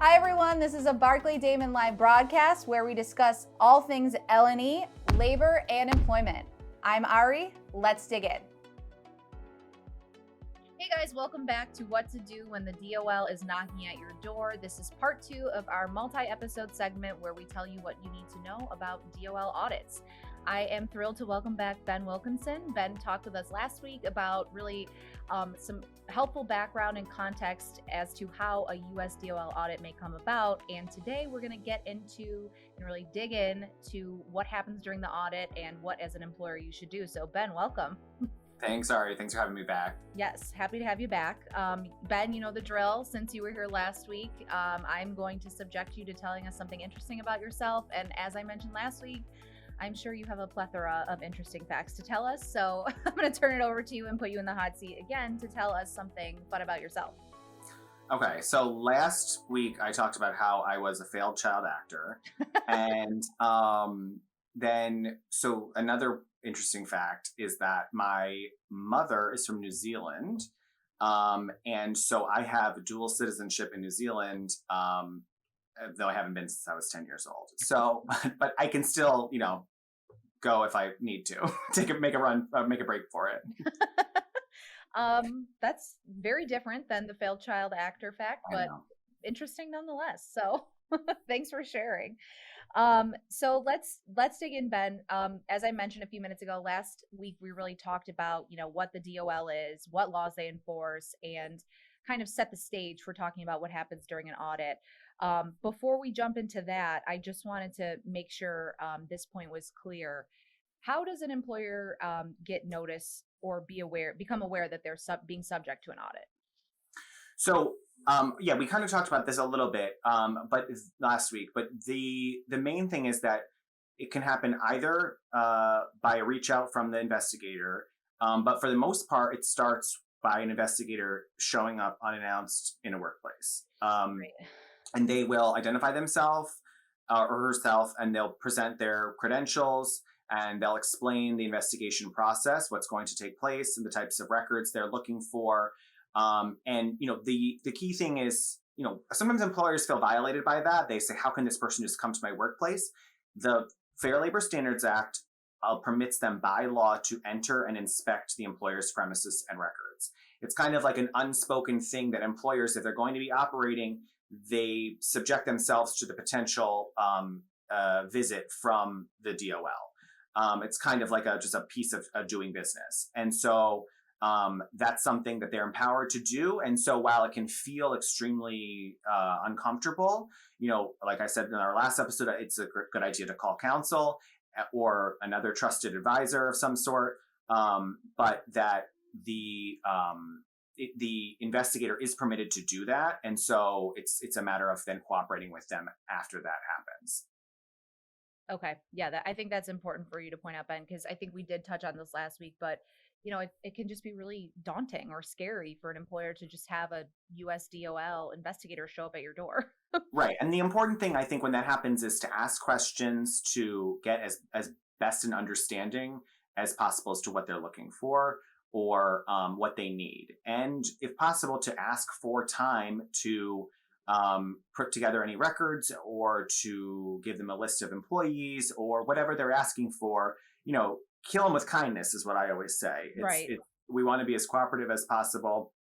Hi everyone, this is a Barclay Damon live broadcast where we discuss all things L&E, labor, and employment. I'm Ari, let's dig in. Hey guys, welcome back to What to Do When the DOL is Knocking at Your Door. This is part 2 of our multi-episode segment where we tell you what you need to know about DOL audits. I am thrilled to welcome back Ben Wilkinson. Ben talked with us last week about really some helpful background and context as to how a US DOL audit may come about. And today we're going to get into and really dig in to what happens during the audit and what as an employer you should do. So Ben, welcome. Thanks, Ari. Thanks for having me back. Yes, happy to have you back. Ben, you know the drill. Since you were here last week, I'm going to subject you to telling us something interesting about yourself. And as I mentioned last week, I'm sure you have a plethora of interesting facts to tell us. So I'm going to turn it over to you and put you in the hot seat again to tell us something fun about yourself. Okay, so last week I talked about how I was a failed child actor. And so another interesting fact is that my mother is from New Zealand. And so I have dual citizenship in New Zealand, though I haven't been since I was 10 years old. So, but I can still, go if I need to make a break for it. That's very different than the failed child actor fact, but interesting nonetheless. So thanks for sharing. So let's dig in, Ben. As I mentioned a few minutes ago, last week we really talked about, what the DOL is, what laws they enforce, and kind of set the stage for talking about what happens during an audit. Before we jump into that, I just wanted to make sure this point was clear. How does an employer get notice or become aware that they're being subject to an audit? So, we kind of talked about this a little bit, but last week. But the main thing is that it can happen either by a reach out from the investigator, but for the most part, it starts by an investigator showing up unannounced in a workplace. Right. And they will identify themselves or herself, and they'll present their credentials, and they'll explain the investigation process, what's going to take place, and the types of records they're looking for. The key thing is, sometimes employers feel violated by that. They say, how can this person just come to my workplace? The Fair Labor Standards Act permits them by law to enter and inspect the employer's premises and records. It's kind of like an unspoken thing that employers, if they're going to be operating, they subject themselves to the potential visit from the DOL. It's kind of like just a piece of doing business. And so that's something that they're empowered to do. And so while it can feel extremely uncomfortable, like I said in our last episode, it's a good idea to call counsel or another trusted advisor of some sort, but that the investigator is permitted to do that. And so it's a matter of then cooperating with them after that happens. Okay. Yeah, I think that's important for you to point out, Ben, because I think we did touch on this last week, but it can just be really daunting or scary for an employer to just have a US DOL investigator show up at your door. Right. And the important thing, I think, when that happens is to ask questions to get as best an understanding as possible as to what they're looking for or what they need. And if possible, to ask for time to put together any records or to give them a list of employees or whatever they're asking for, kill them with kindness is what I always say. Right. We want to be as cooperative as possible.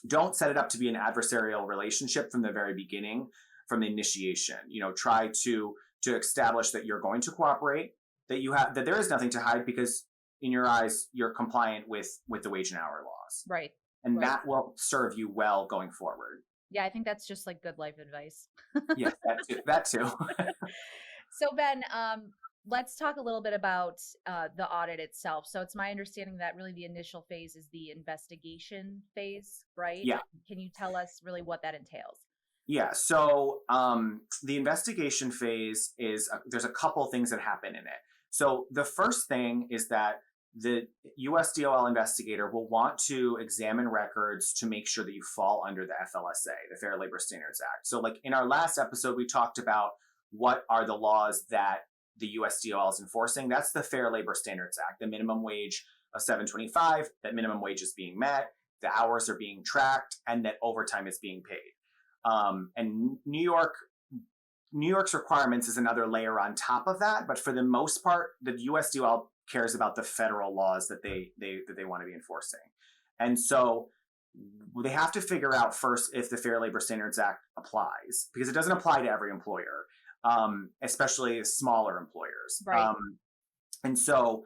Don't set it up to be an adversarial relationship from the very beginning, from the initiation. Try to establish that you're going to cooperate, that there is nothing to hide because in your eyes, you're compliant with the wage and hour laws. Right. And that will serve you well going forward. Yeah, I think that's just like good life advice. Yeah, that too. So Ben, let's talk a little bit about the audit itself. So it's my understanding that really the initial phase is the investigation phase, right? Yeah. Can you tell us really what that entails? Yeah. So the investigation phase is there's a couple things that happen in it. So the first thing is that the US DOL investigator will want to examine records to make sure that you fall under the FLSA, the Fair Labor Standards Act. So like in our last episode, we talked about what are the laws that the US DOL is enforcing. That's the Fair Labor Standards Act, the minimum wage of $7.25, that minimum wage is being met, the hours are being tracked, and that overtime is being paid. And New York's requirements is another layer on top of that. But for the most part, the US DOL cares about the federal laws that they want to be enforcing. And so they have to figure out first if the Fair Labor Standards Act applies, because it doesn't apply to every employer, especially smaller employers. Right. And so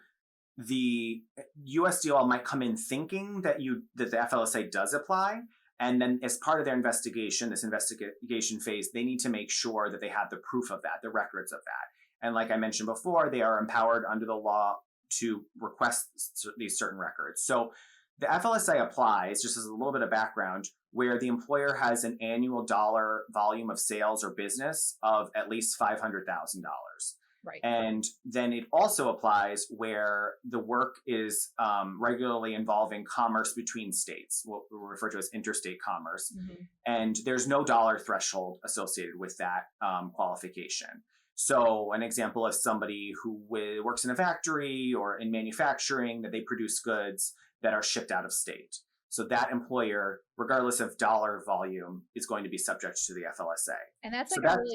the US DOL might come in thinking that the FLSA does apply. And then as part of their investigation, this investigation phase, they need to make sure that they have the proof of that, the records of that. And like I mentioned before, they are empowered under the law to request these certain records. So the FLSA applies, just as a little bit of background, where the employer has an annual dollar volume of sales or business of at least $500,000. Right. And then it also applies where the work is regularly involving commerce between states, what we refer to as interstate commerce. Mm-hmm. And there's no dollar threshold associated with that qualification. So an example is somebody who works in a factory or in manufacturing, that they produce goods that are shipped out of state. So that employer, regardless of dollar volume, is going to be subject to the FLSA. And that's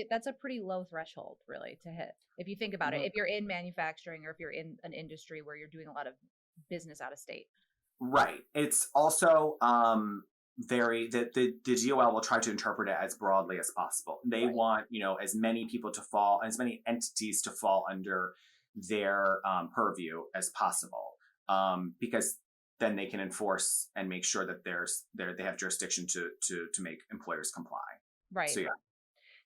that's a pretty low threshold really to hit. If you think about it, if you're in manufacturing or if you're in an industry where you're doing a lot of business out of state. Right. It's also the DOL will try to interpret it as broadly as possible. They want, as many people to fall, as many entities to fall under their purview as possible, because then they can enforce and make sure that they have jurisdiction to make employers comply. Right. So yeah.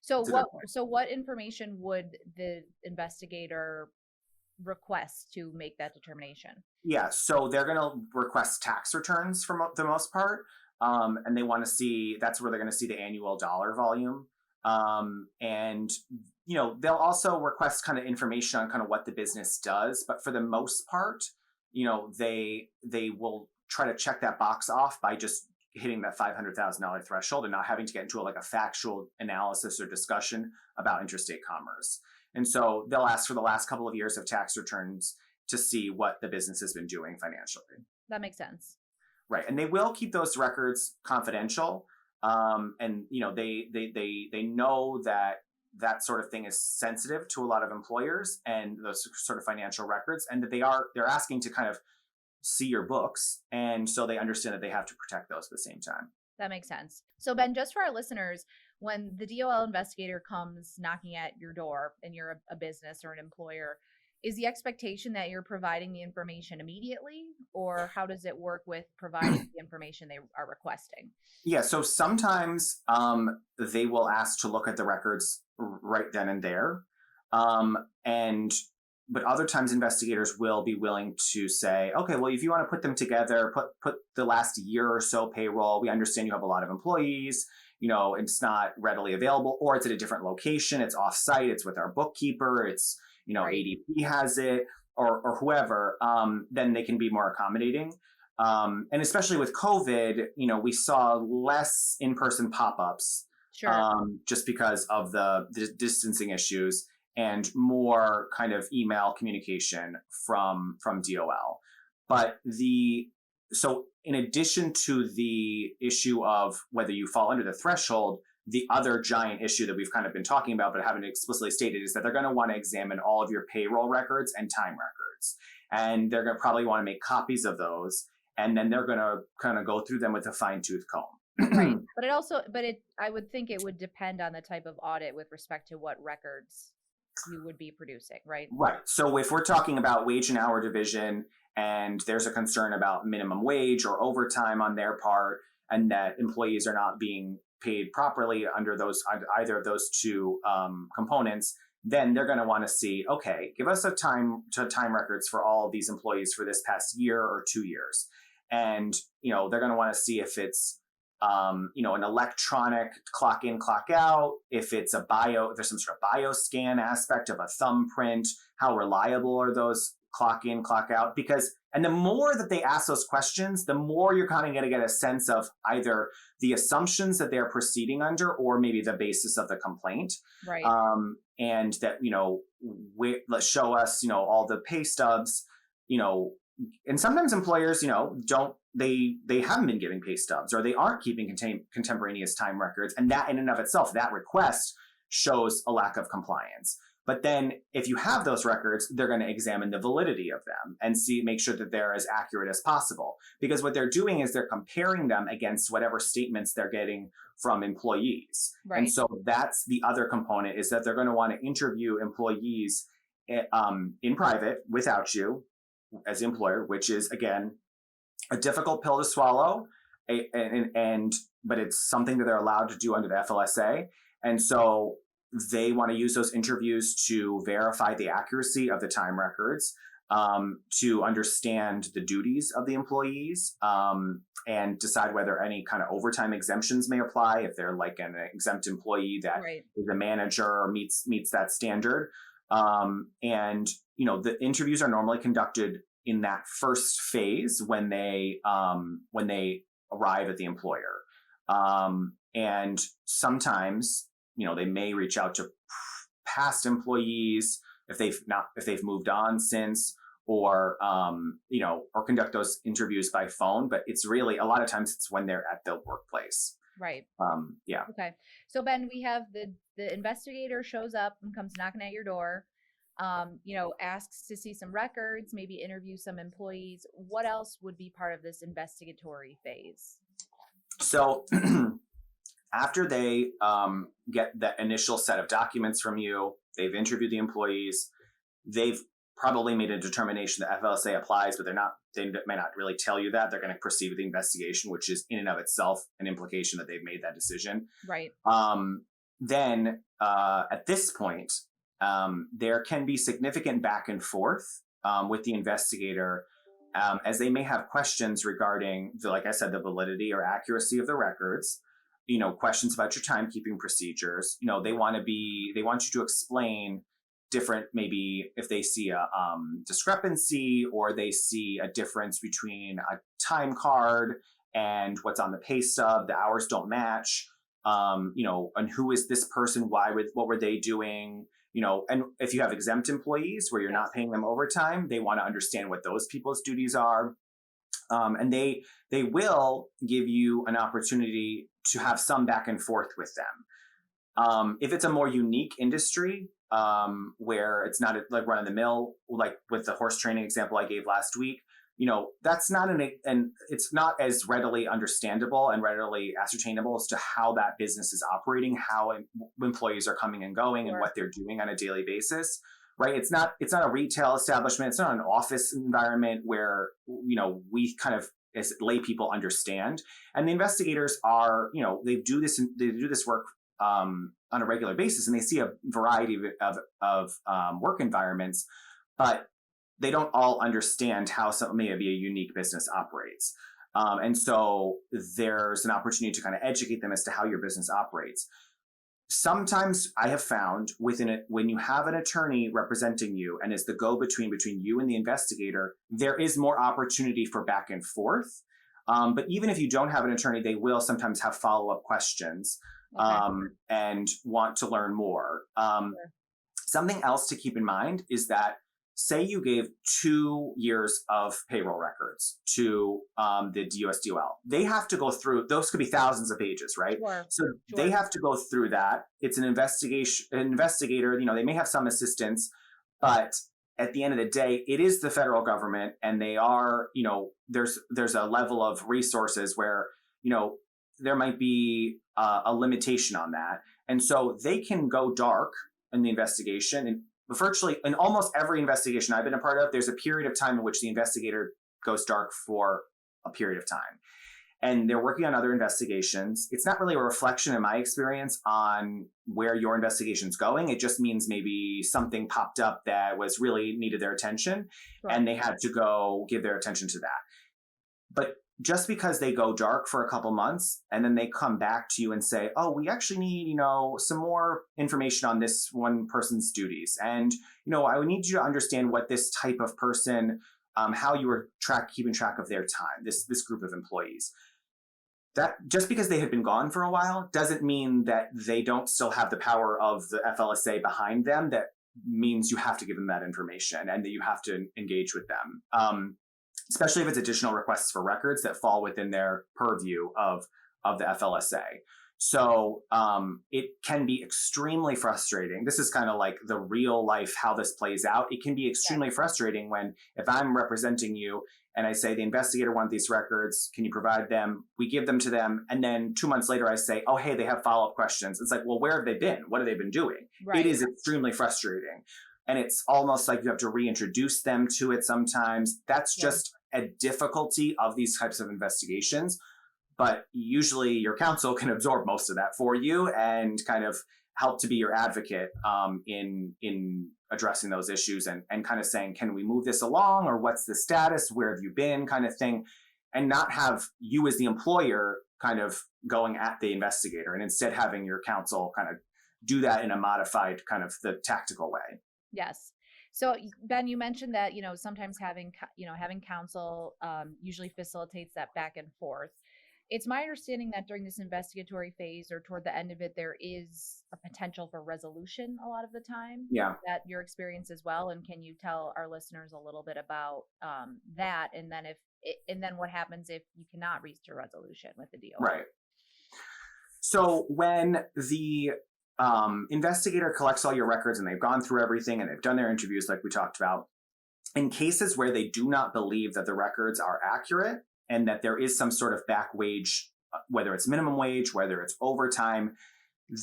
So what information would the investigator request to make that determination? Yeah, so they're going to request tax returns for the most part, and they want to see, that's where they're going to see the annual dollar volume, and they'll also request kind of information on kind of what the business does, but for the most part, they will try to check that box off by just hitting that $500,000 threshold and not having to get into a factual analysis or discussion about interstate commerce. And so they'll ask for the last couple of years of tax returns to see what the business has been doing financially. That makes sense. Right. And they will keep those records confidential. And, they know that sort of thing is sensitive to a lot of employers and those sort of financial records, and that they're asking to kind of see your books. And so they understand that they have to protect those at the same time. That makes sense. So Ben, just for our listeners, when the DOL investigator comes knocking at your door and you're a business or an employer, is the expectation that you're providing the information immediately, or how does it work with providing the information they are requesting? Yeah, so sometimes they will ask to look at the records right then and there. But other times investigators will be willing to say, okay, well, if you want to put them together, put the last year or so payroll, we understand you have a lot of employees, it's not readily available, or it's at a different location, it's offsite, it's with our bookkeeper, it's, Right. ADP has it, or whoever, then they can be more accommodating. And especially with COVID, we saw less in-person pop-ups, Sure. just because of the distancing issues, and more kind of email communication from DOL. But so in addition to the issue of whether you fall under the threshold, the other giant issue that we've kind of been talking about but haven't explicitly stated is that they're going to want to examine all of your payroll records and time records. And they're going to probably want to make copies of those. And then they're going to kind of go through them with a fine-tooth comb. Right. But I would think it would depend on the type of audit with respect to what records you would be producing, right? Right. So if we're talking about wage and hour division, and there's a concern about minimum wage or overtime on their part, and that employees are not being paid properly under either of those two components, then they're going to want to see, okay, give us time records for all of these employees for this past year or 2 years. And, they're going to want to see if it's, an electronic clock in, clock out, if there's some sort of bioscan aspect of a thumbprint, how reliable are those clock in, clock out? And the more that they ask those questions, the more you're kind of going to get a sense of either the assumptions that they're proceeding under, or maybe the basis of the complaint. Right. And that, let's show us, all the pay stubs, and sometimes employers, don't they haven't been giving pay stubs, or they aren't keeping contemporaneous time records, and that in and of itself, that request shows a lack of compliance. But then if you have those records, they're going to examine the validity of them and make sure that they're as accurate as possible. Because what they're doing is they're comparing them against whatever statements they're getting from employees. Right. And so that's the other component, is that they're going to want to interview employees in private without you as the employer, which is, again, a difficult pill to swallow, but it's something that they're allowed to do under the FLSA. And so they want to use those interviews to verify the accuracy of the time records, to understand the duties of the employees, and decide whether any kind of overtime exemptions may apply if they're like an exempt employee that is a manager or meets that standard. And the interviews are normally conducted in that first phase when they arrive at the employer, and sometimes they may reach out to past employees if they've moved on since, or conduct those interviews by phone. But it's really, a lot of times it's when they're at the workplace. Right. Yeah. Okay. So Ben, we have the investigator shows up and comes knocking at your door, asks to see some records, maybe interview some employees. What else would be part of this investigatory phase? So after they get that initial set of documents from you, they've interviewed the employees, they've probably made a determination that FLSA applies, but they may not really tell you that. They're going to proceed with the investigation, which is in and of itself an implication that they've made that decision. Right. Then at this point, there can be significant back and forth with the investigator, as they may have questions regarding, like I said, the validity or accuracy of the records. Questions about your timekeeping procedures. They want you to explain different, maybe if they see a discrepancy, or they see a difference between a time card and what's on the pay stub, the hours don't match, and who is this person? What were they doing? And if you have exempt employees where you're not paying them overtime, they want to understand what those people's duties are. And they will give you an opportunity to have some back and forth with them. If it's a more unique industry, where it's not like run of the mill, like with the horse training example I gave last week, that's not and it's not as readily understandable and readily ascertainable as to how that business is operating, how employees are coming and going, and what they're doing on a daily basis. Right. It's not a retail establishment. It's not an office environment where, we kind of, as lay people, understand. And the investigators are, they do this work on a regular basis, and they see a variety of work environments, but they don't all understand how maybe a unique business operates. And so there's an opportunity to kind of educate them as to how your business operates. Sometimes I have found when you have an attorney representing you and is the go-between between you and the investigator, there is more opportunity for back and forth. But even if you don't have an attorney, they will sometimes have follow-up questions and want to learn more. Something else to keep in mind is that, say you gave 2 years of payroll records to the US DOL. They have to go through, those could be thousands of pages, right? So they have to go through that. It's an investigator, they may have some assistance, but at the end of the day, it is the federal government, and they are, there's a level of resources where, there might be a limitation on that. And so they can go dark in the investigation, and virtually in almost every investigation I've been a part of, there's a period of time in which the investigator goes dark for a period of time. And they're working on other investigations. It's not really a reflection, in my experience, on where your investigation's going. It just means maybe something popped up that was really needed their attention, and they had to go give their attention to that. But just because they go dark for a couple months and then they come back to you and say, oh, we actually need, some more information on this one person's duties. And, I would need you to understand what this type of person, how you were keeping track of their time, this group of employees. That just because they had been gone for a while doesn't mean that they don't still have the power of the FLSA behind them. That means you have to give them that information and that you have to engage with them. especially if it's additional requests for records that fall within their purview of the FLSA. So it can be extremely frustrating. This is kind of like the real life, how this plays out. It can be extremely frustrating when, if I'm representing you and I say, the investigator wants these records, can you provide them? We give them to them. And then 2 months later, I say, oh, hey, they have follow-up questions. It's like, well, where have they been? What have they been doing? Right. It is extremely frustrating. And it's almost like you have to reintroduce them to it sometimes. That's just a difficulty of these types of investigations. But usually your counsel can absorb most of that for you and kind of help to be your advocate in addressing those issues and kind of saying, can we move this along, or what's the status? Where have you been, kind of thing, and not have you as the employer kind of going at the investigator, and instead having your counsel kind of do that in a modified kind of the tactical way. Yes. So Ben, you mentioned that, sometimes having counsel usually facilitates that back and forth. It's my understanding that during this investigatory phase or toward the end of it, there is a potential for resolution a lot of the time. Yeah. That your experience as well. And can you tell our listeners a little bit about that? And then what happens if you cannot reach a resolution with the DOL? Right. So when the investigator collects all your records and they've gone through everything and they've done their interviews like we talked about, in cases where they do not believe that the records are accurate and that there is some sort of back wage, whether it's minimum wage, whether it's overtime,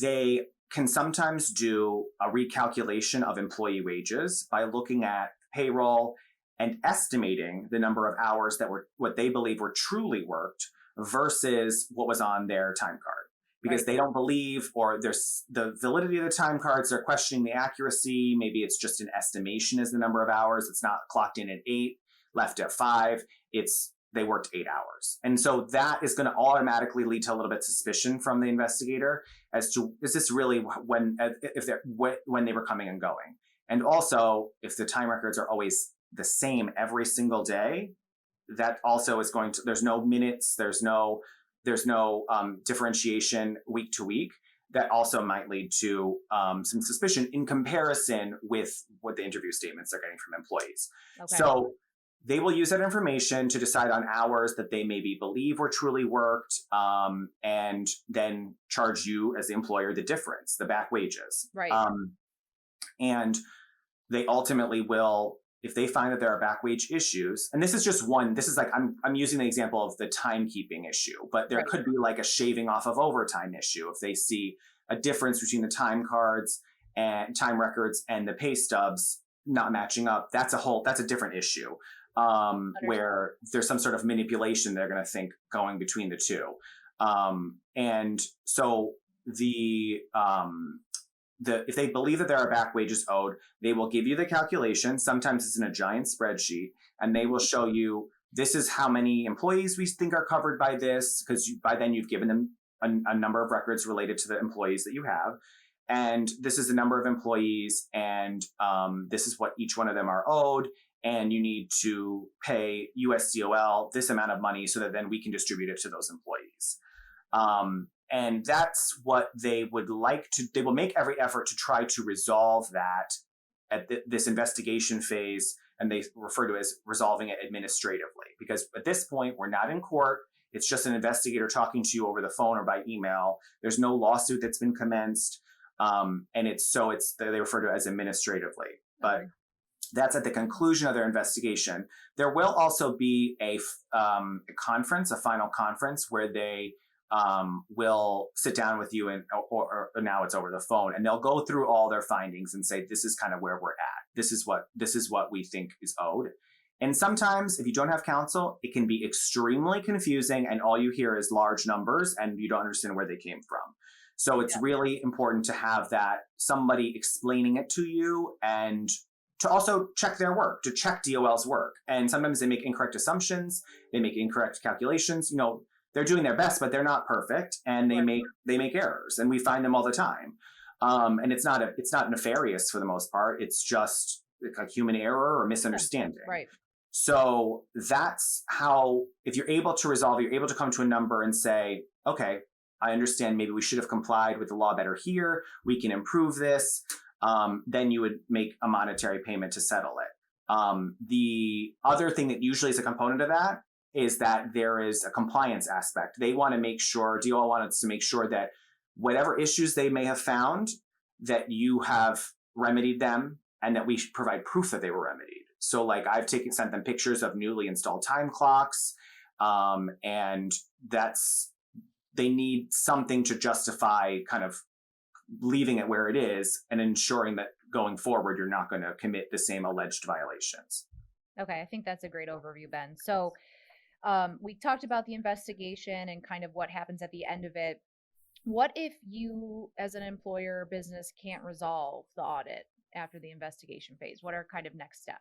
they can sometimes do a recalculation of employee wages by looking at payroll and estimating the number of hours that were what they believe were truly worked versus what was on their time card. Because they don't believe, or there's the validity of the time cards, they're questioning the accuracy. Maybe it's just an estimation as the number of hours. It's not clocked in at 8, left at 5. They worked 8 hours. And so that is going to automatically lead to a little bit of suspicion from the investigator as to, is this really when they were coming and going? And also, if the time records are always the same every single day, that also is going to, there's no minutes, there's no differentiation week to week. That also might lead to some suspicion in comparison with what the interview statements they're getting from employees. Okay. So they will use that information to decide on hours that they maybe believe were truly worked, and then charge you as the employer the difference, the back wages. Right. And they ultimately will, if they find that there are back wage issues, and this is just one, this is like, I'm using the example of the timekeeping issue, but there could be like a shaving off of overtime issue. If they see a difference between the time cards and time records and the pay stubs not matching up, that's a different issue, where there's some sort of manipulation they're going to think going between the two. And so if they believe that there are back wages owed, they will give you the calculation. Sometimes it's in a giant spreadsheet, and they will show you, this is how many employees we think are covered by this, because by then you've given them a number of records related to the employees that you have. And this is the number of employees, and this is what each one of them are owed. And you need to pay US DOL this amount of money so that then we can distribute it to those employees. And that's what they would like to, they will make every effort to try to resolve that at this investigation phase. And they refer to it as resolving it administratively, because at this point, we're not in court. It's just an investigator talking to you over the phone or by email. There's no lawsuit that's been commenced. And they refer to it as administratively, but that's at the conclusion of their investigation. There will also be a conference, a final conference, where they will sit down with you, or now it's over the phone, and they'll go through all their findings and say, this is kind of where we're at. This is what we think is owed. And sometimes if you don't have counsel, it can be extremely confusing, and all you hear is large numbers and you don't understand where they came from. So it's really important to have that somebody explaining it to you, and to also check their work, to check DOL's work. And sometimes they make incorrect assumptions, they make incorrect calculations. They're doing their best, but they're not perfect, and they make errors, and we find them all the time. And it's not nefarious for the most part. It's just a human error or misunderstanding. Right. So that's how, if you're able to resolve, you're able to come to a number and say, okay, I understand, maybe we should have complied with the law better here. We can improve this. Then you would make a monetary payment to settle it. The other thing that usually is a component of that is that there is a compliance aspect. They want to make sure, DOL wants to make sure that whatever issues they may have found, that you have remedied them and that we should provide proof that they were remedied. So like I've sent them pictures of newly installed time clocks, and they need something to justify kind of leaving it where it is and ensuring that going forward, you're not going to commit the same alleged violations. Okay, I think that's a great overview, Ben. So we talked about the investigation and kind of what happens at the end of it. What if you, as an employer or business, can't resolve the audit after the investigation phase? What are kind of next steps?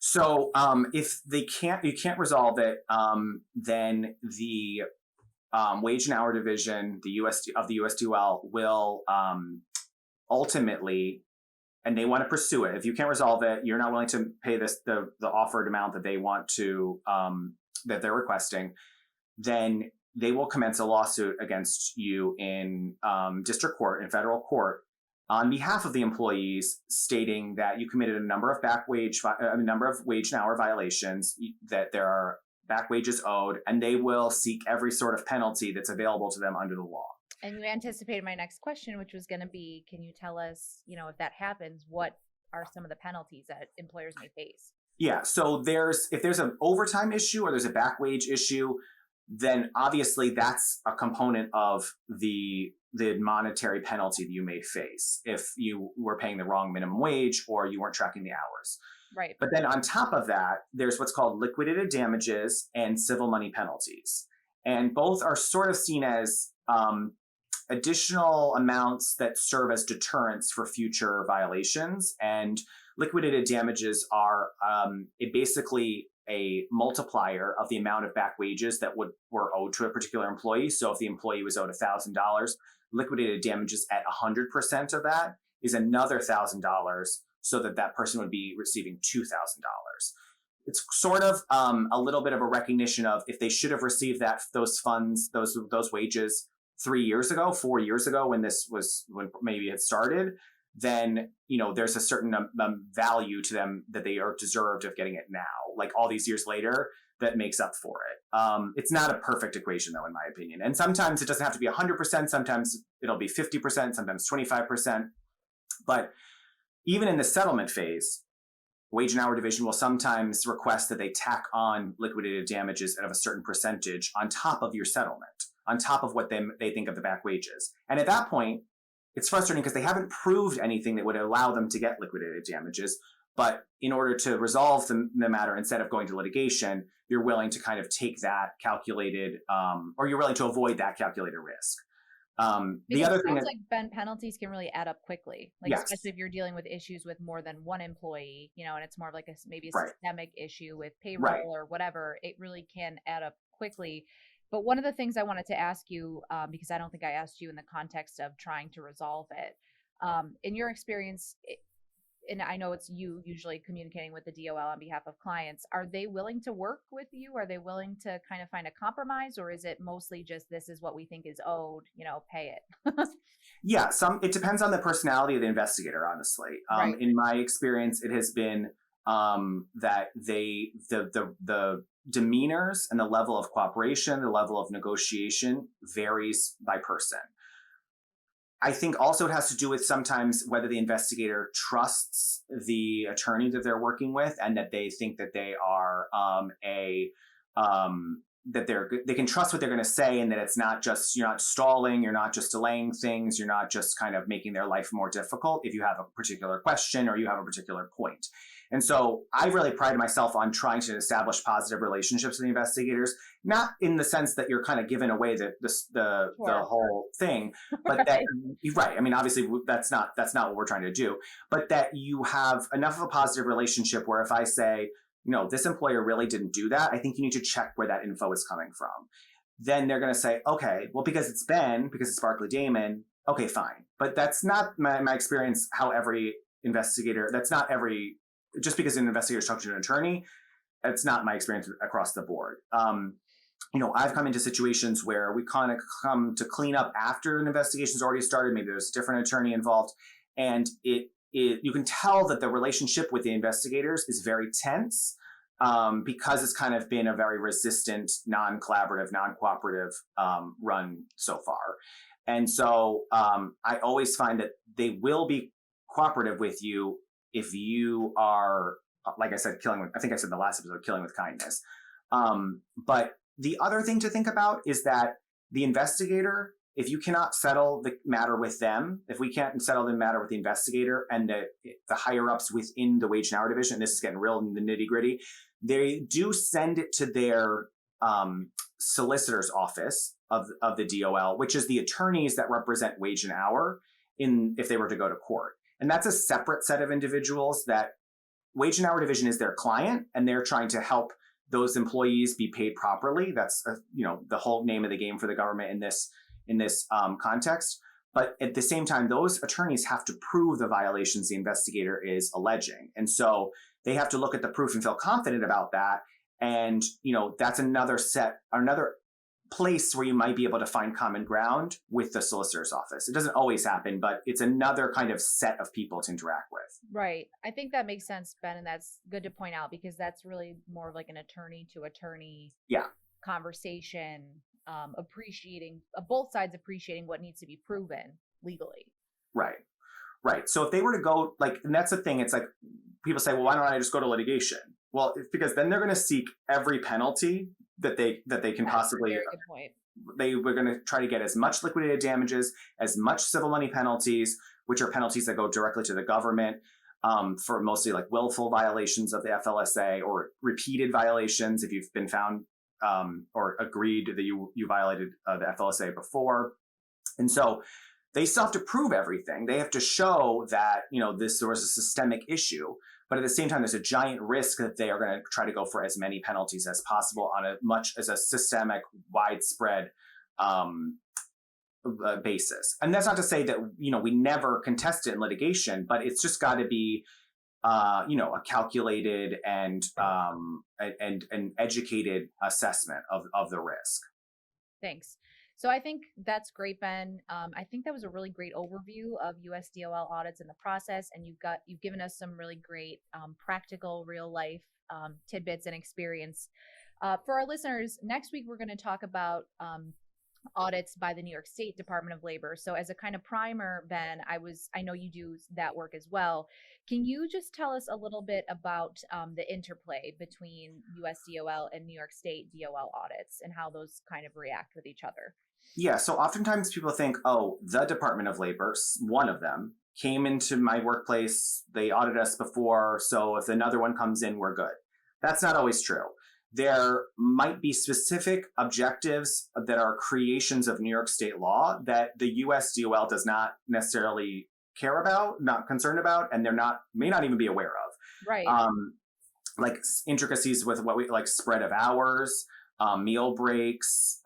So if you can't resolve it, then the Wage and Hour Division, the US DOL will ultimately, and they want to pursue it. If you can't resolve it, you're not willing to pay the offered amount that they want to that they're requesting, then they will commence a lawsuit against you in district court, in federal court, on behalf of the employees, stating that you committed a number of wage and hour violations, that there are back wages owed, and they will seek every sort of penalty that's available to them under the law. And you anticipated my next question, which was going to be, can you tell us, if that happens, what are some of the penalties that employers may face? Yeah, so if there's an overtime issue or there's a back wage issue, then obviously that's a component of the monetary penalty that you may face if you were paying the wrong minimum wage or you weren't tracking the hours. Right. But then on top of that, there's what's called liquidated damages and civil money penalties. And both are sort of seen as additional amounts that serve as deterrents for future violations. And liquidated damages are basically a multiplier of the amount of back wages that were owed to a particular employee. So if the employee was owed $1,000, liquidated damages at 100% of that is another $1,000, so that person would be receiving $2,000. It's sort of a little bit of a recognition of if they should have received those funds, those wages 3 years ago, 4 years ago, when maybe it started, then there's a certain value to them that they are deserved of getting it now. Like all these years later, that makes up for it. It's not a perfect equation, though, in my opinion. And sometimes it doesn't have to be 100%. Sometimes it'll be 50%. Sometimes 25%. But even in the settlement phase, Wage and Hour Division will sometimes request that they tack on liquidated damages of a certain percentage on top of your settlement, on top of what they think of the back wages. And at that point, it's frustrating because they haven't proved anything that would allow them to get liquidated damages. But in order to resolve the matter, instead of going to litigation, you're willing to kind of take that calculated, or you're willing to avoid that calculated risk. The other thing like, Ben, penalties can really add up quickly, yes. Especially if you're dealing with issues with more than one employee, and it's more of like maybe a right. systemic issue with payroll right. or whatever. It really can add up quickly. But one of the things I wanted to ask you, because I don't think I asked you in the context of trying to resolve it, in your experience, and I know it's you usually communicating with the DOL on behalf of clients, are they willing to work with you? Are they willing to kind of find a compromise, or is it mostly just, this is what we think is owed, pay it? Yeah, it depends on the personality of the investigator, honestly. Right. In my experience, it has been that the demeanors and the level of cooperation, the level of negotiation varies by person. I think also it has to do with sometimes whether the investigator trusts the attorney that they're working with, and that they think that they are they can trust what they're going to say, and that it's not just, you're not stalling, you're not just delaying things, you're not just kind of making their life more difficult if you have a particular question or you have a particular point. And so I really pride myself on trying to establish positive relationships with the investigators, not in the sense that you're kind of giving away the whole thing, but that right. I mean, obviously that's not what we're trying to do, but that you have enough of a positive relationship where if I say, this employer really didn't do that, I think you need to check where that info is coming from. Then they're going to say, okay, well, because it's Barclay Damon, okay, fine. But that's not my experience, how every investigator, just because an investigator is talking to an attorney, that's not my experience across the board. I've come into situations where we kind of come to clean up after an investigation's already started. Maybe there's a different attorney involved, and it you can tell that the relationship with the investigators is very tense, because it's kind of been a very resistant, non-collaborative, non-cooperative run so far. And so I always find that they will be cooperative with you if you are, like I said, I think I said in the last episode, killing with kindness. But the other thing to think about is that the investigator, if you cannot settle the matter with them, if we can't settle the matter with the investigator and the higher ups within the wage and hour division, this is getting real in the nitty gritty, they do send it to their solicitor's office of the DOL, which is the attorneys that represent wage and hour if they were to go to court. And that's a separate set of individuals that wage and hour division is their client, and they're trying to help those employees be paid properly. That's the whole name of the game for the government in this context. But at the same time, those attorneys have to prove the violations the investigator is alleging. And so they have to look at the proof and feel confident about that. And, that's another place where you might be able to find common ground with the solicitor's office. It doesn't always happen, but it's another kind of set of people to interact with. Right. I think that makes sense, Ben, and that's good to point out because that's really more of like an attorney to attorney conversation, appreciating both sides appreciating what needs to be proven legally. Right. So if they were to go and that's the thing, it's like people say, well, why don't I just go to litigation? Well, it's because then they're going to seek every penalty that they can possibly. Very good point. They were going to try to get as much liquidated damages, as much civil money penalties, which are penalties that go directly to the government, for mostly like willful violations of the FLSA or repeated violations if you've been found or agreed that you violated the FLSA before. And so they still have to prove everything. They have to show that there was a systemic issue. But at the same time, there's a giant risk that they are going to try to go for as many penalties as possible on as a systemic, widespread basis. And that's not to say that we never contest it in litigation, but it's just got to be a calculated and an educated assessment of the risk. Thanks. So I think that's great, Ben. I think that was a really great overview of US DOL audits and the process, and you've given us some really great practical, real life tidbits and experience. For our listeners, next week we're going to talk about audits by the New York State Department of Labor. So as a kind of primer, Ben, I know you do that work as well. Can you just tell us a little bit about the interplay between US DOL and New York State DOL audits and how those kind of react with each other? Yeah, so oftentimes people think, the Department of Labor, one of them, came into my workplace, they audited us before, so if another one comes in, we're good. That's not always true. There might be specific objectives that are creations of New York state law that the US DOL does not necessarily care about, not concerned about, and may not even be aware of. Right. Like intricacies with what we like spread of hours, meal breaks,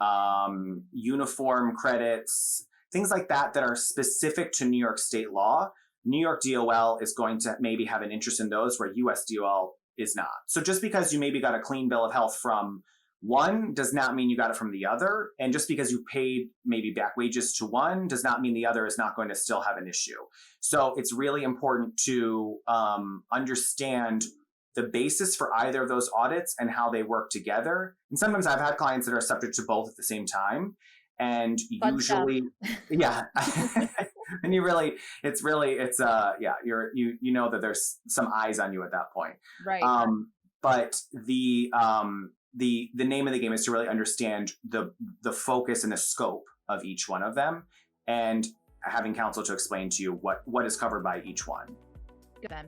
uniform credits, things like that are specific to New York state law. New York DOL is going to maybe have an interest in those where US DOL is not. So just because you maybe got a clean bill of health from one does not mean you got it from the other. And just because you paid maybe back wages to one does not mean the other is not going to still have an issue. So it's really important to understand the basis for either of those audits and how they work together. And sometimes I've had clients that are subject to both at the same time. And usually, yeah. And you know that there's some eyes on you at that point. Right. But the name of the game is to really understand the focus and the scope of each one of them, and having counsel to explain to you what is covered by each one. Good.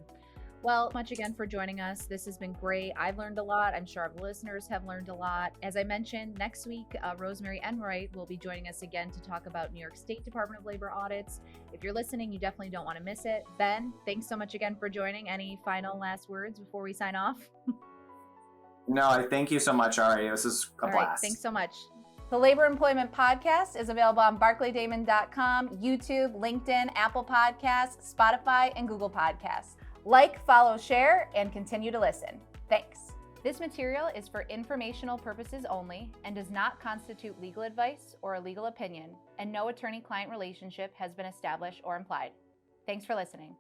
Well, much again for joining us. This has been great. I've learned a lot. I'm sure our listeners have learned a lot. As I mentioned, next week, Rosemary Enright will be joining us again to talk about New York State Department of Labor audits. If you're listening, you definitely don't want to miss it. Ben, thanks so much again for joining. Any final last words before we sign off? No, I thank you so much, Ari. This is a blast. Right, thanks so much. The Labor Employment Podcast is available on barclaydamon.com, YouTube, LinkedIn, Apple Podcasts, Spotify, and Google Podcasts. Like, follow, share, and continue to listen. Thanks. This material is for informational purposes only and does not constitute legal advice or a legal opinion, and no attorney-client relationship has been established or implied. Thanks for listening.